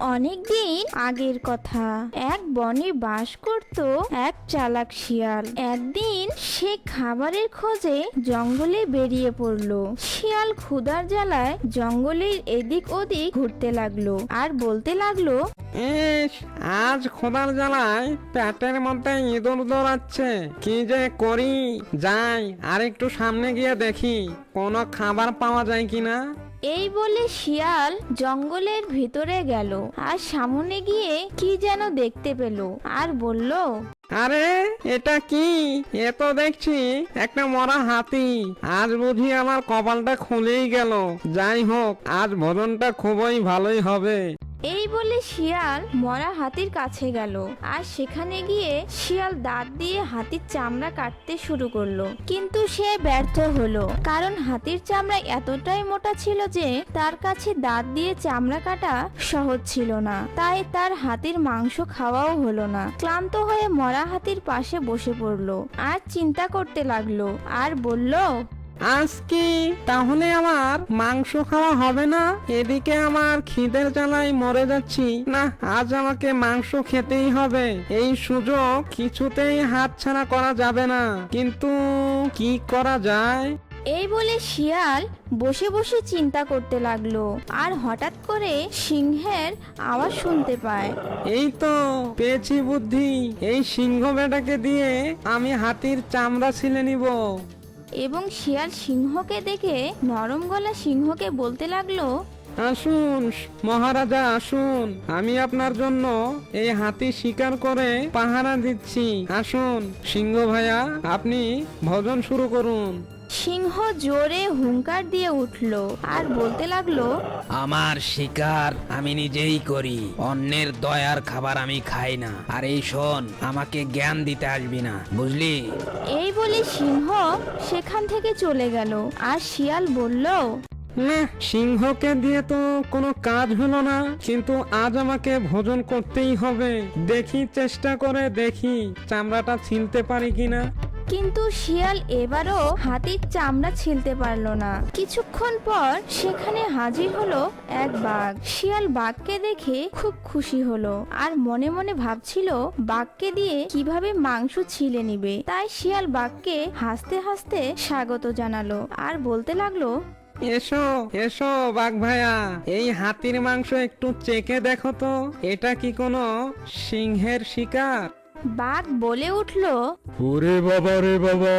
অনেক দিন আগের কথা। এক বনে বাস করত এক চালাক শিয়াল। একদিন সে খাবারের খোঁজে জঙ্গলে বেরিয়ে পড়ল। শিয়াল ক্ষুধার জ্বালায় জঙ্গলের এদিক ওদিক ঘুরতে লাগলো আর বলতে লাগলো, ইস, আজ খোদার জ্বালায় পেটের মধ্যে ইঁদুর দৌড়াচ্ছে, কি যে করি। যাই আর একটু সামনে গিয়ে দেখি কোনো খাবার পাওয়া যায় কিনা। এই বলে শিয়াল জঙ্গলের ভিতরে গেল আর সামনে গিয়ে কি যেন দেখতে পেল আর বলল, আরে এটা কি? এ তো দেখছি একটা মরা হাতি। আজ বুঝি আমার কপালটা খুলেই গেল। যাই হোক, আজ ভোজনটা খুবই ভালোই হবে। এই বলে শিয়াল মরা হাতির কাছে গেল আর সেখানে গিয়ে শিয়াল দাঁত দিয়ে হাতির চামড়া কাটতে শুরু করলো। কিন্তু সে ব্যর্থ হলো, কারণ হাতির চামড়া এতটাই মোটা ছিল যে তার কাছে দাঁত দিয়ে চামড়া কাটা সহজ ছিল না। তাই তার হাতির মাংস খাওয়াও হলো না। ক্লান্ত হয়ে মরা হাতির পাশে বসে পড়লো আর চিন্তা করতে লাগলো আর বলল, আজ কি তাহলে আমার মাংস খাওয়া হবে না? এদিকে আমার খিদের জ্বালায় মরে যাচ্ছি। না, আজ আমাকে মাংস খেতেই হবে। এই সুযোগ কিছুতেই হাতছাড়া করা যাবে না। কিন্তু কি করা যায়? এই বলে শিয়াল বসে বসে চিন্তা করতে লাগলো আর হঠাৎ করে সিংহের আওয়াজ শুনতে পায়। এই তো পেয়েছি বুদ্ধি। এই সিংহ বেটাকে দিয়ে আমি হাতির চামড়া ছিলে নিব। এবং শিয়াল সিংহকে দেখে নরম গলা সিংহকে বলতে লাগলো, আসুন মহারাজা, আসুন। আমি আপনার জন্য এই হাতি শিকার করে পাহারা দিচ্ছি। আসুন সিংহ ভাইয়া, আপনি ভোজন শুরু করুন। সিংহ জোরে হুংকার দিয়ে উঠল আর বলতে লাগলো, আমার শিকার আমি নিজেই করি, অন্যের দয়ার খাবার আমি খাই না। আর এই শোন, আমাকে জ্ঞান দিতে আসবি না, বুঝলি? এই বলে সিংহ সেখান থেকে চলে গেল আর শিয়াল বলল, না, সিংহকে দিয়ে তো কোনো কাজ হলো না। কিন্তু আজ আমাকে ভোজন করতেই হবে। দেখি, চেষ্টা করে দেখি চামড়াটা ছিলতে পারি কিনা। কিন্তু শিয়াল এবারও হাতির চামড়া ছিলতে পারলো না। কিছুক্ষণ পর সেখানে হাজির হলো এক বাঘ। শিয়াল বাঘকে দেখে খুব খুশি হলো আর মনে মনে ভাবছিল বাঘকে দিয়ে কিভাবে মাংস ছিলে নিবে। তাই শিয়াল বাঘকে হাসতে হাসতে স্বাগত জানালো আর বলতে লাগলো, এসো এসো বাঘ ভাইয়া, এই হাতির মাংস একটু চেখে দেখো তো, এটা কি কোনো সিংহের শিকার? বাঘ বলে উঠলো, ওরে বাবা রে বাবা,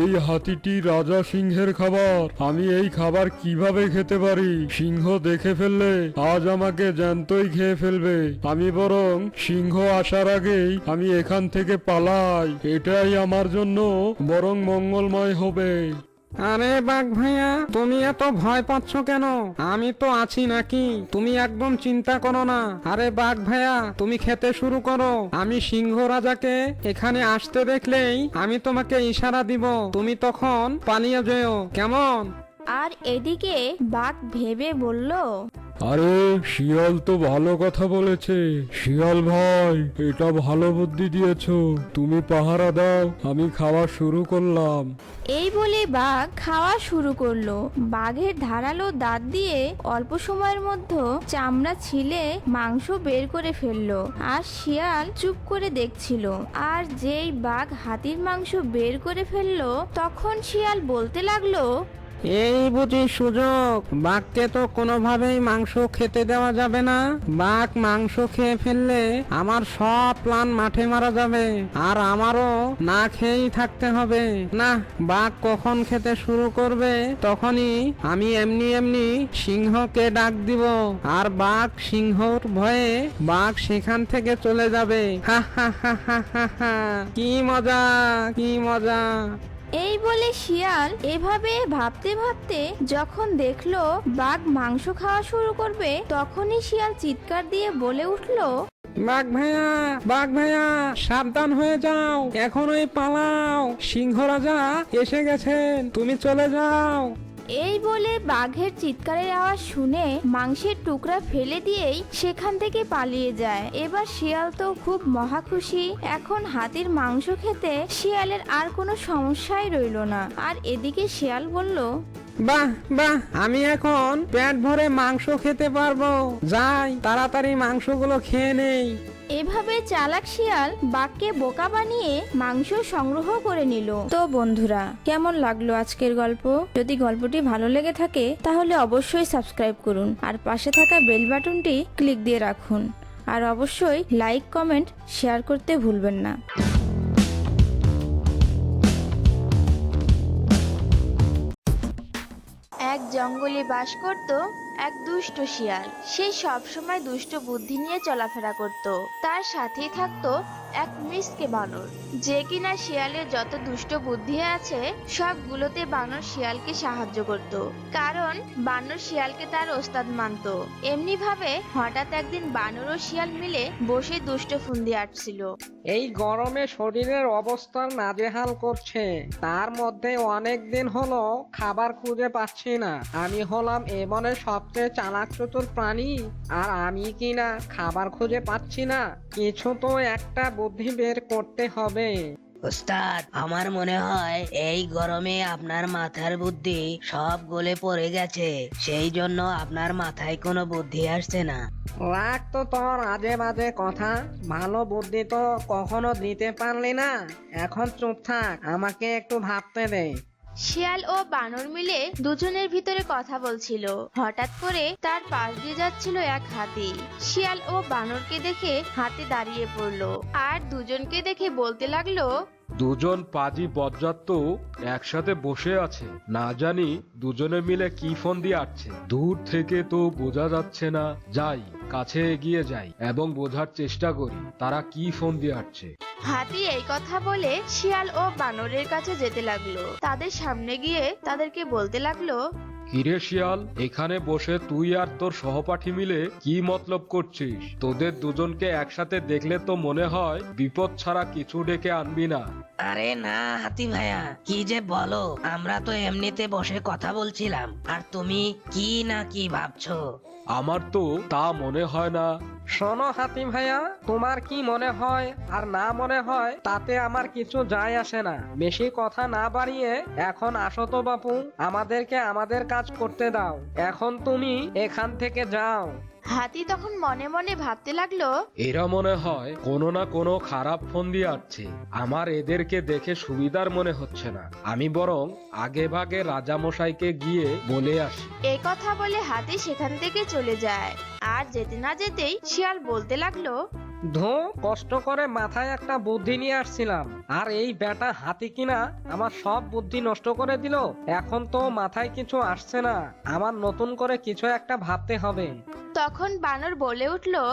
এই হাতিটি রাজা সিংহের খাবার। আমি এই খাবার কিভাবে খেতে পারি? সিংহ দেখে ফেললে আজ আমাকে জ্যান্তই খেয়ে ফেলবে। আমি বরং সিংহ আসার আগেই আমি এখান থেকে পালাই। এটাই আমার জন্য বরং মঙ্গলময় হবে। আরে বাঘ ভাইয়া, তুমি এত ভয় পাচ্ছ কেন? আমি তো আছি নাকি? তুমি একদম চিন্তা করো না। আরে বাঘ ভাইয়া, তুমি খেতে শুরু করো। আমি সিংহ রাজাকে এখানে আসতে দেখলেই আমি তোমাকে ইশারা দিব, তুমি তখন পালিয়ে যেও, কেমন? আর এদিকে বাঘ ভেবে বলল, আরে শিয়াল তো ভালো কথা বলেছে। শিয়াল ভাই, এটা ভালো বুদ্ধি দিয়েছো। তুমি পাহারা দাও, আমি খাওয়া শুরু করলাম। এই বলে বাঘ খাওয়া শুরু করলো। বাঘের ধারালো দাঁত দিয়ে অল্প সময়ের মধ্যে চামড়া ছিলে মাংস বের করে ফেললো আর শিয়াল চুপ করে দেখছিল। আর যেই বাঘ হাতির মাংস বের করে ফেললো, তখন শিয়াল বলতে লাগলো, এই বুঝি সুযোগ। বাঘকে তো কোনোভাবেই মাংস খেতে দেওয়া যাবে না। বাঘ মাংস খেয়ে ফেললে আমার সব প্ল্যান মাঠে মারা যাবে আর আমারও না খেয়েই থাকতে হবে। না, বাঘ কখন খেতে শুরু করবে তখনই আমি এমনি এমনি সিংহকে ডাক দিব আর বাঘ সিংহর ভয়ে বাঘ সেখান থেকে চলে যাবে। হা হা হা হা হা হা, কি মজা, কি মজা। এই বলে শিয়াল এভাবে ভাবতে ভাবতে যখন দেখলো বাঘ মাংস খাওয়া শুরু করবে, তখনই শিয়াল চিৎকার দিয়ে বলে উঠলো, বাঘ ভাইয়া, বাঘ ভাইয়া, সাবধান হয়ে যাও, এখনই পালাও। সিংহ রাজা এসে গেছেন, তুমি চলে যাও। এই বলে বাঘের চিৎকারের আওয়াজ শুনে মাংসের টুকরা ফেলে দিয়েই সেখান থেকে পালিয়ে যায়। এবার শিয়াল তো খুব মহা খুশি। এখন হাতির মাংস খেতে শিয়ালের আর কোনো সমস্যাই রইল না। আর এদিকে শিয়াল বলল, বাহ বাহ, আমি এখন পেট ভরে মাংস খেতে পারবো। যাই তাড়াতাড়ি মাংসগুলো খেয়ে নেই। এভাবে চালাক শিয়াল বাঘকে বোকা বানিয়ে মাংস সংগ্রহ করে নিল। তো বন্ধুরা, কেমন লাগলো আজকের গল্প? যদি গল্পটি ভালো লেগে থাকে তাহলে অবশ্যই সাবস্ক্রাইব করুন আর পাশে থাকা বেল বাটনটি ক্লিক দিয়ে রাখুন। আর অবশ্যই লাইক, কমেন্ট, শেয়ার করতে ভুলবেন না। এক জঙ্গলে বাস করত এক দুষ্ট শিয়াল। সে সব সময় দুষ্ট বুদ্ধি নিয়ে চলাফেরা করত। তার সাথেই থাকতো এক মিসকে বানর, যে কিনা শিয়ালের যত দুষ্ট বুদ্ধি আছে সবগুলোতে বানর শিয়ালকে সাহায্য করত, কারণ বানর শিয়ালকে তার ওস্তাদ মানত। এমনি ভাবে হঠাৎ একদিন বানর ও শিয়াল মিলে বসে দুষ্ট ফুন্দি আটছিল। এই গরমে শরীরের অবস্থা নাজেহাল করছে, তার মধ্যে অনেক দিন হলো খাবার খুঁজে পাচ্ছি না। আমি হলাম এ বনের সবচেয়ে চালাক চতুর প্রাণী, আর আমি কিনা খাবার খুঁজে পাচ্ছি না। কিছু তো একটা বুদ্ধি বের করতে হবে। ওস্তাদ, আমার মনে হয় এই গরমে আপনার মাথার বুদ্ধি সব গলে পড়ে গেছে, সেই জন্য আপনার মাথায় কোনো বুদ্ধি আসছে না। রাখ তো তোর আজে বাজে কথা, ভালো বুদ্ধি তো কখনো দিতে পারলি না। এখন চুপ থাক, আমাকে একটু ভাবতে দে। শিয়াল ও বানর মিলে দুজনের ভিতরে কথা বলছিল। হঠাৎ করে তার পাশ দিয়ে যাচ্ছিল এক হাতি। শিয়াল ও বানরকে দেখে হাতি দাঁড়িয়ে পড়লো আর দুজনকে দেখে বলতে লাগলো, দুজন পাজি বজ্জাত একসাথে বসে আছে, না জানি দুজনে মিলে কি ফোন দিয়ে আসছে। দূর থেকে তো বোঝা যাচ্ছে না। যাই, কাছে এগিয়ে যাই এবং বোঝার চেষ্টা করি তারা কি ফোন দিয়ে আসছে। হাতি এই কথা বলে শিয়াল ও বানরের কাছে যেতে লাগলো। তাদের সামনে গিয়ে তাদেরকে বলতে লাগলো, কিরে শিয়াল, এখানে বসে তুই আর তোর সহপাঠী মিলে কি মতলব করছিস? তোদের দুজনকে একসাথে দেখলে তো মনে হয় বিপদ ছাড়া কিছু ডেকে আনবি না। আরে না হাতি ভাইয়া, কি যে বলো, আমরা তো এমনিতে বসে কথা বলছিলাম, আর তুমি কি না কি ভাবছো। আমার তো তা মনে হয় না। শোনো হাতি ভাইয়া, তোমার কি মনে হয় আর না মনে হয় তাতে আমার কিছু যায় আসে না। বেশি কথা না বাড়িয়ে এখন আসো তো বাপু, আমাদেরকে আমাদের কাজ করতে দাও। এখন তুমি এখান থেকে যাও। হাতি তখন মনে মনে ভাবতে লাগলো, এরা মনে হয় কোনো না কোনো খারাপ ফোন দিয়ে আসছে। আমার এদেরকে দেখে সুবিধার মনে হচ্ছে না। আমি বরং আগে ভাগে রাজামশাইকে গিয়ে বলে আসি। এই কথা বলে হাতি সেখান থেকে চলে যায়। আর যেতে না যেতেই শিয়াল বলতে লাগলো, কষ্ট করে মাথায় একটা বুদ্ধি নিয়ে আসছিলাম, আর এই বেটা হাতি কিনা আমার সব বুদ্ধি নষ্ট করে দিল। এখন তো মাথায় কিছু আসছে না, আমার নতুন করে কিছু একটা ভাবতে হবে। তখন বানর বলে উঠলো,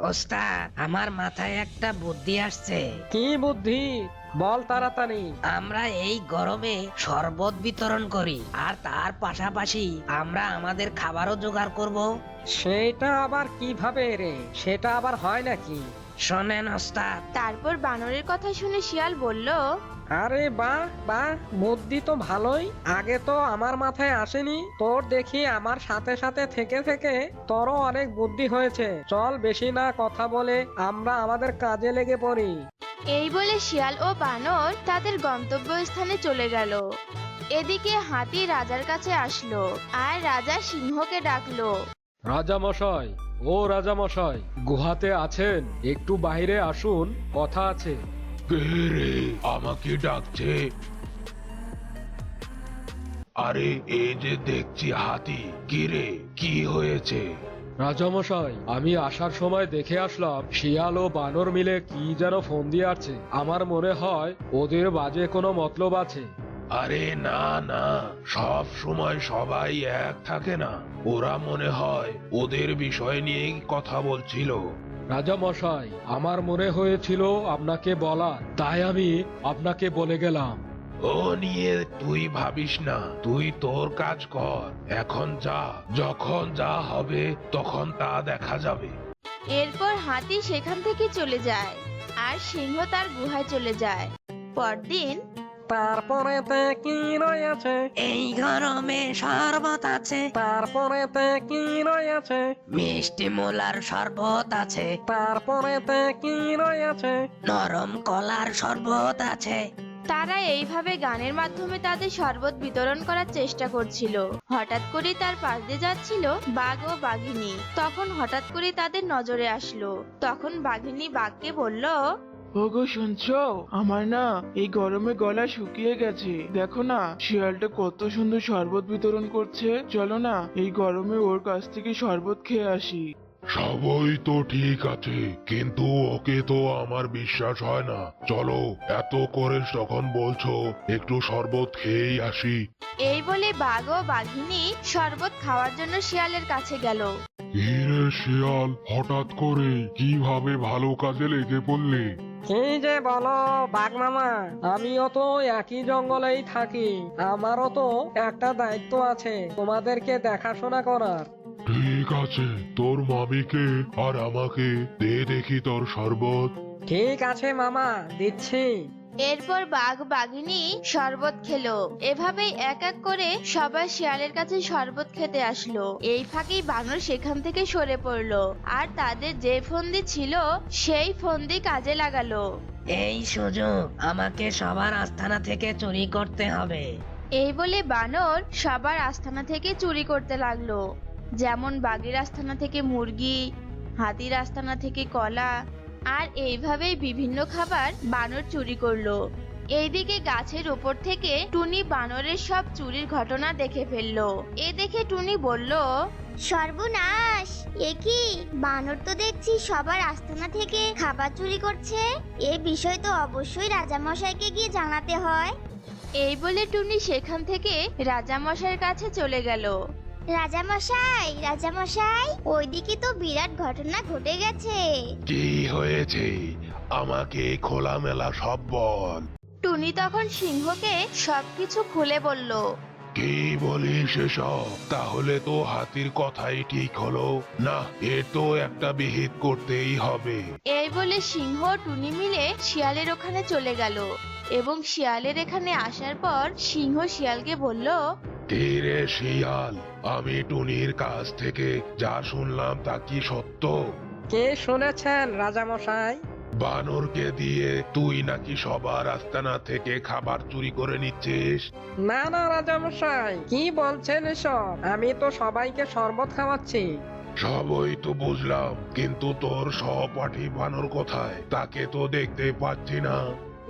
ওস্তাদ, আমার মাথায় একটা বুদ্ধি আসছে। কি বুদ্ধি? বল তাড়াতাড়ি। আমরা এই গরমে শরবত বিতরণ করি, আর তার পাশাপাশি আমরা আমাদের খাবারও জোগাড় করব। সেটা আবার কিভাবে রে? সেটা আবার হয় নাকি? শোনেন ওস্তাদ। তারপর বানরের কথা শুনে শিয়াল বলল, আরে বাহ বাহ, বুদ্ধি তো ভালোই, আগে তো আমার মাথায় আসেনি। তোর দেখি আমার সাথে সাথে থেকে থেকে তোরও অনেক বুদ্ধি হয়েছে। চল বেশি না কথা বলে আমরা আমাদের কাজে লেগে পড়ি। এই বলে শিয়াল ও বানর তাদের গন্তব্যস্থানে চলে গেল। এদিকে হাতি রাজার কাছে আসলো আর রাজা সিংহকে ডাকলো। রাজামশাই, ও রাজামশাই, গুহাতে আছেন? একটু বাইরে আসুন, কথা আছে। কে রে আমাকে ডাকছে? আরে এই যে দেখছি হাতি, কি রে কি হয়েছে? রাজামশাই, আমি আসার সময় দেখে আসলাম শিয়াল ও বানর মিলে কি যেন ফোন দিয়ে আছে। আমার মনে হয় ওদের বাজে কোনো মতলব আছে। আরে না না, সব সময় সবাই এক থাকে না, ওরা মনে হয় ওদের বিষয় নিয়েই কথা বলছিল। রাজামশাই, আমার মনে হয়েছিল আপনাকে বলা, তাই আমি আপনাকে বলে গেলাম। ও নিয়ে তুই ভাবিস না, তুই তোর কাজ কর। এখন যা, যখন যা হবে তখন তা দেখা যাবে। এরপর হাতি সেখান থেকে চলে যায় আর সিংহ তার গুহায় চলে যায়। পরদিন তারপরেতে কি রয়েছে? এই গরমে শরবত আছে, তারপরেতে কি রয়েছে? মিষ্টি মোলার শরবত আছে, তারপরেতে কি রয়েছে? নরম কলার শরবত আছে, তারা এইভাবে গানের মাধ্যমে তাদের শরবত বিতরণ করার চেষ্টা করছিল। হঠাৎ করেই তার পাশ দিয়ে যাচ্ছিল বাঘ ও বাঘিনী। তখন হঠাৎ করেই তাদের নজরে আসলো। তখন বাঘিনী বাঘকে বলল, ওগো শুনছো, আমার না এই গরমে গলা শুকিয়ে গেছে। দেখো না শিয়ালটা কত সুন্দর শরবত বিতরণ করছে। চলো না এই গরমে ওর কাছ থেকে শরবত খেয়ে আসি। সবই তো ঠিক আছে, কিন্তু ওকে তো আমার বিশ্বাস হয় না। চলো, এত করে যখন বলছো একটু শরবত খেয়েই আসি। এই বলে বাঘ ও বাঘিনী শরবত খাওয়ার জন্য শিয়ালের কাছে গেল। হিরে শিয়াল, হঠাৎ করে কিভাবে ভালো কাজে লেগে পড়লে? কি যে বলো বাঘ মামা, আমিও তো একই জঙ্গলেই থাকি। আমারও তো একটা দায়িত্ব আছে তোমাদেরকে দেখাশোনা করার। ঠিক আছে, তোর মামিকে আর আমাকে দে দেখি তোর শরবত। ঠিক আছে মামা, দিচ্ছি। এরপর বাঘ বাঘিনী শরবত খেলো। এভাবেই এক এক করে সবাই শিয়ালের কাছে শরবত খেতে আসলো। এই ফাঁকেই বানর সেখান থেকে সরে পড়লো আর তাদের যে ফন্দি ছিল সেই ফন্দি কাজে লাগালো। এই সুযোগ আমাকে সবার আস্তানা থেকে চুরি করতে হবে। এই বলে বানর সবার আস্তানা থেকে চুরি করতে লাগলো। যেমন বাঘের আস্তানা থেকে মুরগি, হাতির আস্তানা থেকে কলা, আর এইভাবেই বিভিন্ন খাবার বানর চুরি করলো। এইদিকে গাছের উপর থেকে টুনি বানরের সব চুরির ঘটনা দেখে ফেললো। এ দেখে টুনি বলল, সর্বনাশ! এ কি, বানর তো দেখছি সবার আস্তানা থেকে খাবার চুরি করছে। এ বিষয় তো অবশ্যই রাজামশাইকে গিয়ে জানাতে হয়। এই বলে টুনি সেখান থেকে রাজামশাইয়ের কাছে চলে গেল। রাজামশাই, রাজামশাই, ওইদিকে তো বিরাট ঘটনা ঘটে গেছে। কি হয়েছে? আমাকে খোলামেলা সব বল। টুনি তখন সিংহকে সবকিছু খুলে বলল। কি বলিস এসব? তাহলে তো হাতির কথাই ঠিক হলো না, এর তো একটা বিহিত করতেই হবে। এই বলে সিংহ ও টুনি মিলে শিয়ালের ওখানে চলে গেল এবং শিয়ালের এখানে আসার পর সিংহ শিয়ালকে বলল, কি রে শিয়াল, আমি টুনির কাছ থেকে যা শুনলাম তা কি সত্য? কে শুনেছেন রাজামশাই? বানরকে দিয়ে তুই নাকি সবার আস্তানা থেকে খাবার চুরি করে নিচ্ছিস? না না রাজামশাই, কি বলছেন এসব? আমি তো সবাইকে শরবত খাওয়াচ্ছি। সবই তো বুঝলাম, কিন্তু তোর সহপাঠী বানর কোথায়? তাকে তো দেখতে পাচ্ছি না।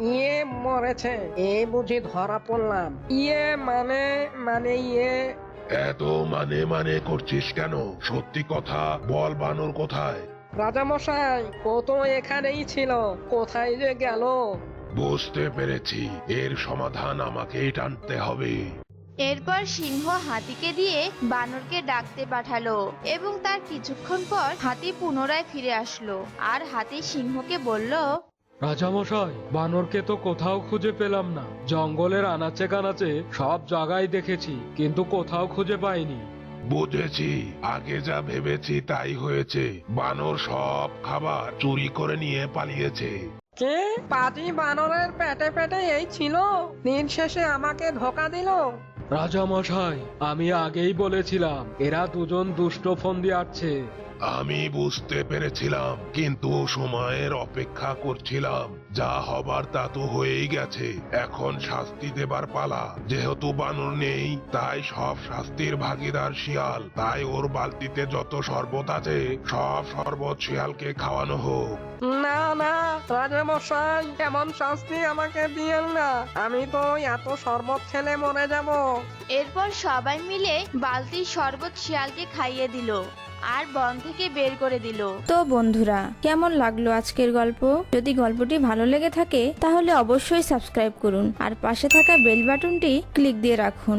ইয়ে মরেছে, এ বুঝি ধরা পড়লাম। ইয়ে মানে মানে ইয়ে এত মানে মানে করছিস কেন? সত্যি কথা বল, বানর কোথায়? রাজামশাই, ও তো এখানেই ছিল, কোথায় যে গেল? বুঝতে পেরেছি, এর সমাধান আমাকেই টানতে হবে। এরপর সিংহ হাতিকে দিয়ে বানরকে ডাকতে পাঠালো এবং তার কিছুক্ষণ পর হাতি পুনরায় ফিরে আসলো আর হাতি সিংহকে বলল, রাজামশাই, বানরকে তো কোথাও খুঁজে পেলাম না। জঙ্গলের আনাচে কানাচে সব জায়গায় দেখেছি, কিন্তু কোথাও খুঁজে পাইনি। বুঝেছি, আগে যা ভেবেছি তাই হয়েছে। বানর সব খাবার চুরি করে নিয়ে পালিয়েছে। কে? পাজি বানরের পেটে পেটে এই ছিল, দিন শেষে আমাকে ধোকা দিল। রাজামশাই, আমি আগেই বলেছিলাম এরা দুজন দুষ্ট ফন্দি আছে। আমি বুঝতে পেরেছিলাম, কিন্তু সময়ের অপেক্ষা করছিলাম। যা হবার তা তো হয়েই গেছে, এখন শাস্তি দেবার পালা। যেহেতু বানর নেই, তাই সব শাস্তির ভাগীদার শিয়াল। তাই ওর বালতিতে যত শরবত আছে সব শরবত শিয়ালকে খাওয়ানো হোক। না না রাজামশাই, এমন শাস্তি আমাকে দিয়েন না। আমি তো এত শরবত খেলে মরে যাব। এরপর সবাই মিলে বালতির শরবত শিয়ালকে খাইয়ে দিল আর বন থেকে বের করে দিল। তো বন্ধুরা, কেমন লাগলো আজকের গল্প? যদি গল্পটি ভালো লেগে থাকে তাহলে অবশ্যই সাবস্ক্রাইব করুন আর পাশে থাকা বেল বাটনটি ক্লিক দিয়ে রাখুন।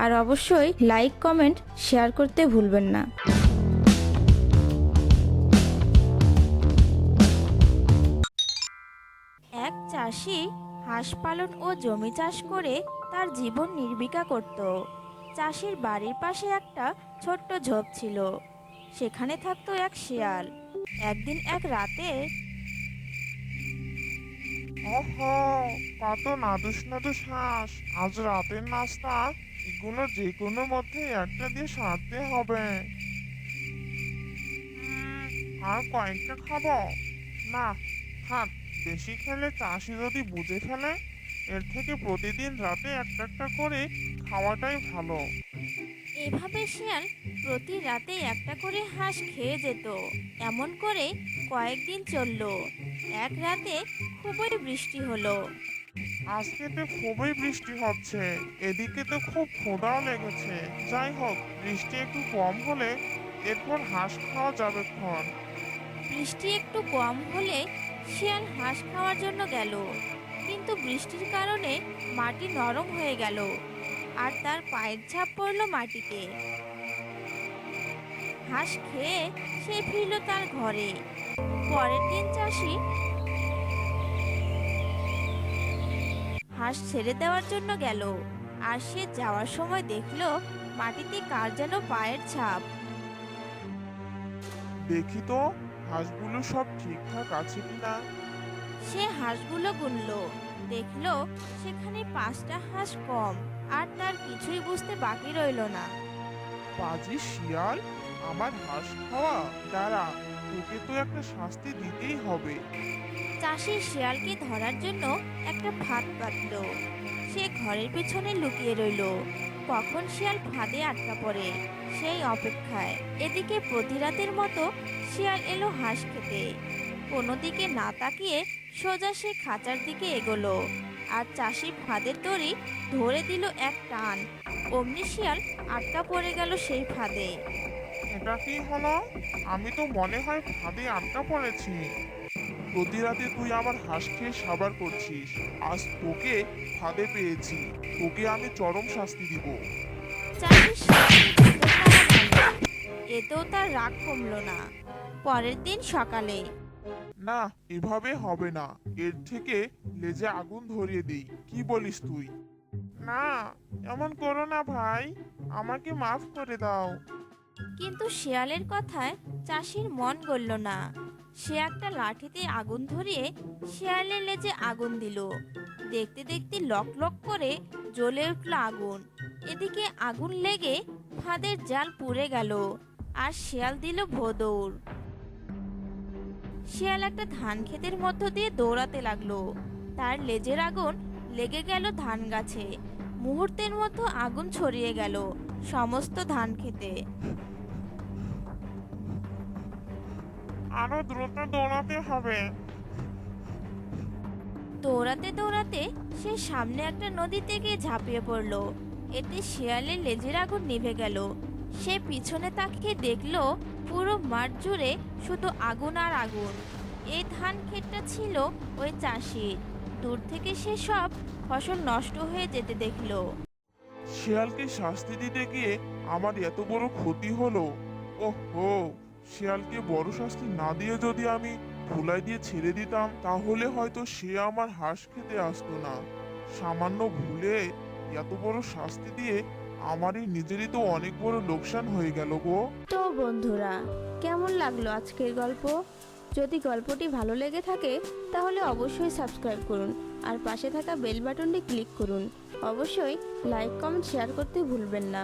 আর অবশ্যই লাইক, কমেন্ট, শেয়ার করতে ভুলবেন না। এক চাষি হাঁস পালন ও জমি চাষ করে তার জীবন নির্বিকা করত। চাষির বাড়ির পাশে একটা ছোট্ট ঝোপ ছিল। সেখানে থাকতো এক শিয়াল। একদিন এক রাতে ওহো, কত নাদুস নাদুস হাঁস! আজ রাতের নাস্তা এগুলো যে কোনো মধ্যে একটা দিয়ে সারতে হবে। আর কয়েকটা খাবো না, থাক। বেশি খেলে চাষি যদি বুঝে ফেলে এর থেকে প্রতিদিন রাতে একটা একটা করে খাওয়াটাই ভালো। এভাবে শিয়াল প্রতি রাতে একটা করে হাঁস খেয়ে যেত। এমন করে কয়েকদিন চলল। এক রাতে খুবই বৃষ্টি হলো। আজকে তো খুবই বৃষ্টি হচ্ছে, এদিকে তো খুব ক্ষুধাও লেগেছে। যাই হোক, বৃষ্টি একটু কম হলে এরপর হাঁস খাওয়া যাবে ক্ষণ। বৃষ্টি একটু কম হলে শিয়াল হাঁস খাওয়ার জন্য গেল, কিন্তু বৃষ্টির কারণে মাটি নরম হয়ে গেল আর তার পায়ের ছাপ পড়ল মাটিতে। হাঁস খেয়ে সে ফিরল তার ঘরে। পরের দিন চাষি হাঁস ছেড়ে দেওয়ার জন্য গেল, আর সে যাওয়ার সময় দেখলো মাটিতে কার যেন পায়ের ছাপ। দেখি তো হাঁসগুলো সব ঠিকঠাক আছে কিনা। সে হাঁসগুলো গুনলো, দেখলো সেখানে 5টা হাঁস কম, আর তার কিছুই বুঝতে বাকি রইল না। পাজি শিয়াল, আমার হাঁস খাওয়া, দাঁড়া, তোকে তো একটা শাস্তি দিতেই হবে। চাষি শিয়ালকে ধরার জন্য একটা ফাঁদ পাতল। সে ঘরের পেছনে লুকিয়ে রইল, কখন শিয়াল ফাঁদে আটকা পড়ে সেই অপেক্ষায়। এদিকে প্রতি রাতের মতো শিয়াল এলো হাঁস খেতে। কোনো দিকে না তাকিয়ে সোজা সে খাঁচার দিকে এগোলো, আর চাষি ফাঁদের দড়ি ধরে দিল এক টান। অমনি শিয়াল আটকা পড়ে গেল সেই ফাঁদে। এটা কি হলো? আমি তো মনে হয় ফাঁদে আটকা পড়েছি। প্রতি রাতে তুই আমার হাঁস খেয়ে সাবার করছিস, আজ তোকে ফাঁদে পেয়েছি, তোকে আমি চরম শাস্তি দিব। চাষি শিয়ালকে যেতে তাড়া মারল। এতেও তার রাগ কমলো না। পরের দিন সকালে না, এভাবে হবে না, এর থেকে লেজে আগুন ধরিয়ে দিই, কি বলিস তুই? না, এমন করো না ভাই, আমাকে মাফ করে দাও। কিন্তু শিয়ালের কথায় চাষির মন গলল না। সে একটা লাঠিতে আগুন ধরিয়ে শিয়ালের লেজে আগুন দিল। দেখতে দেখতে লক লক করে জ্বলে উঠল আগুন। এদিকে আগুন লেগে ফাঁদের জাল পুড়ে গেল, আর শিয়াল দিল ভোঁদৌড়। শিয়াল একটা ধান ক্ষেতের মধ্য দিয়ে দৌড়াতে লাগলো। তার লেজের আগুন লেগে গেল ধান গাছে। মুহূর্তের মধ্যে আগুন ছড়িয়ে গেল সমস্ত ধান খেতে। আরো দ্রুত দৌড়াতে হবে। দৌড়াতে দৌড়াতে সে সামনে একটা নদীতে গিয়ে ঝাঁপিয়ে পড়ল। এতে শিয়ালের লেজের আগুন নিভে গেল। সে পিছনে তাকিয়ে দেখলো পুরো মাঠ জুড়ে শুধু আগুন আর আগুন। এই ধান ক্ষেতটা ছিল ওই চাষির। দূর থেকে সে সব ফসল নষ্ট হয়ে যেতে দেখলো। শিয়ালকে শাস্তি দিতে গিয়ে আমার এত বড় ক্ষতি হলো। ওহো, শিয়ালকে বড় শাস্তি না দিয়ে যদি আমি ধুলাই দিয়ে ছেড়ে দিতাম, তাহলে হয়তো সে আমার হাঁস খেতে আসতো না। সামান্য ভুলে এত বড় শাস্তি দিয়ে আমারই নিজেরই তো অনেক বড় লোকসান হয়ে গেল গো। তো বন্ধুরা, কেমন লাগলো আজকের গল্প? যদি গল্পটি ভালো লেগে থাকে তাহলে অবশ্যই সাবস্ক্রাইব করুন, আর পাশে থাকা বেল বাটনটি ক্লিক করুন। অবশ্যই লাইক, কমেন্ট, শেয়ার করতে ভুলবেন না।